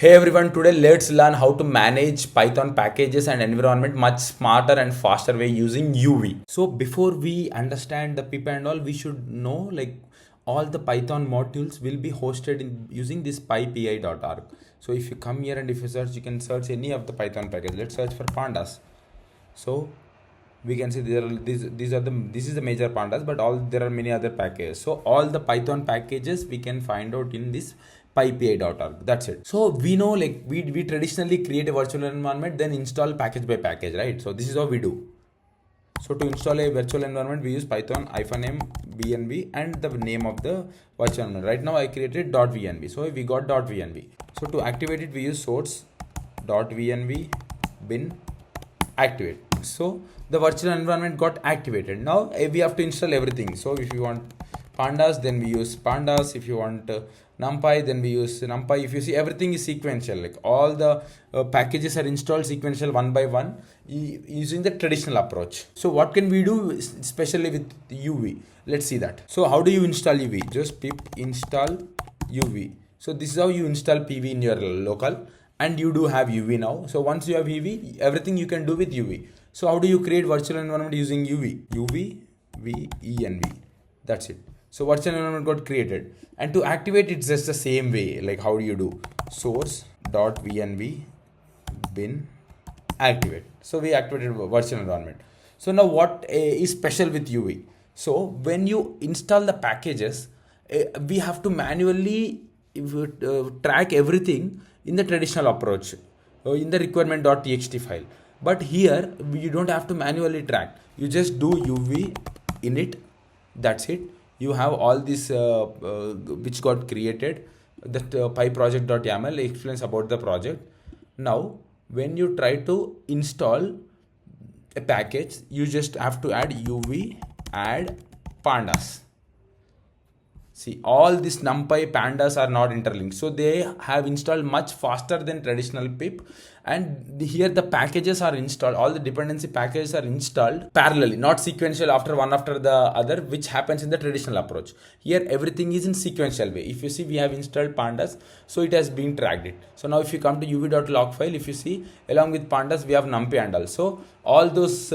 Hey everyone, today let's learn how to manage Python packages and environment much smarter and faster way using UV. So before we understand the pip and all, we should know like all the Python modules will be hosted in using this pypi.org. So if you come here and if you search, you can search any of the Python package. Let's search for pandas. So we can see this is the major pandas, but there are many other packages. So all the Python packages we can find out in this pypi.org. That's it. So we know like we traditionally create a virtual environment, then install package by package, right? So this is how we do. So to install a virtual environment, we use python -m -vnv and the name of the virtual environment. Right now I created .vnv. So we got .vnv. So to activate it, we use source .vnv bin activate. So the virtual environment got activated. Now we have to install everything. So if you want pandas, then we use pandas. If you want numpy, then we use numpy. If you see, everything is sequential, like all the packages are installed sequential one by one using the traditional approach. So what can we do especially with UV? Let's see that. So how do you install UV? Just pip install UV. So this is how you install PV in your local, and you do have UV now. So once you have UV, everything you can do with UV. So how do you create virtual environment using UV? UV venv. That's it. So virtual environment got created, and to activate it's just the same way. Like how do you do? Source.venv bin activate. So we activated virtual environment. So now what is special with UV? So when you install the packages, we have to manually track everything in the traditional approach in the requirement.txt file. But here you don't have to manually track. You just do UV init. That's it. You have all this which got created. That pyproject.yaml explains about the project. Now when you try to install a package, you just have to add UV add pandas. See, all these numpy pandas are not interlinked, so they have installed much faster than traditional pip. And here the packages are installed, all the dependency packages are installed parallelly, not sequential after one after the other, which happens in the traditional approach. Here everything is in sequential way. If you see, we have installed pandas, so it has been tracked it. So now if you come to uv.log file, if you see, along with pandas we have numpy and also all those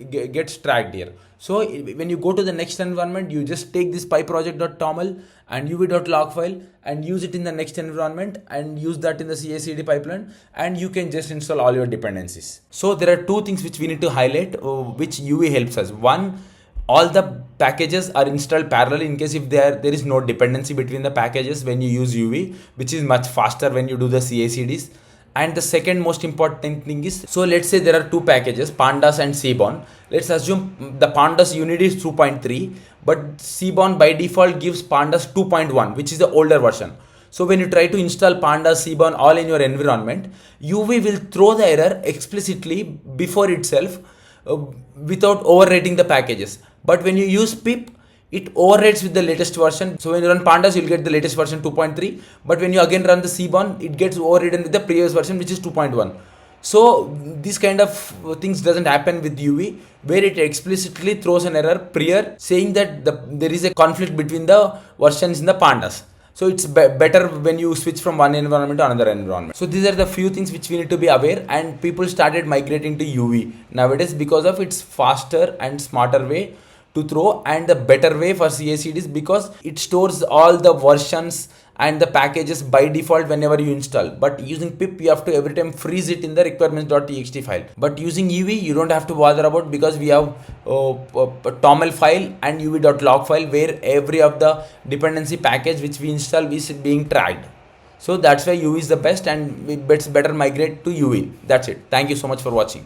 gets tracked here. So when you go to the next environment, you just take this pyproject.toml and uv.log file and use it in the next environment and use that in the CI/CD pipeline, and you can just install all your dependencies. So there are two things which we need to highlight, which UV helps us. One, all the packages are installed parallel in case if there is no dependency between the packages when you use UV, which is much faster when you do the CI/CDs. And the second most important thing is, so let's say there are two packages, pandas and seaborn. Let's assume the pandas unit is 2.3, but seaborn by default gives pandas 2.1, which is the older version. So when you try to install pandas, seaborn all in your environment, UV will throw the error explicitly before itself without overwriting the packages. But when you use pip, it overrides with the latest version. So when you run pandas, you'll get the latest version 2.3, but when you again run the seaborn, it gets overridden with the previous version, which is 2.1. So this kind of things doesn't happen with UV, where it explicitly throws an error prior saying that there is a conflict between the versions in the pandas. So it's better when you switch from one environment to another environment. So these are the few things which we need to be aware, and people started migrating to UV nowadays because of its faster and smarter way to throw, and the better way for CI/CDs because it stores all the versions and the packages by default whenever you install. But using pip, you have to every time freeze it in the requirements.txt file. But using UV, you don't have to bother about, because we have a toml file and uv.log file where every of the dependency package which we install is being tracked. So that's why UV is the best, and it's better migrate to UV. That's it. Thank you so much for watching.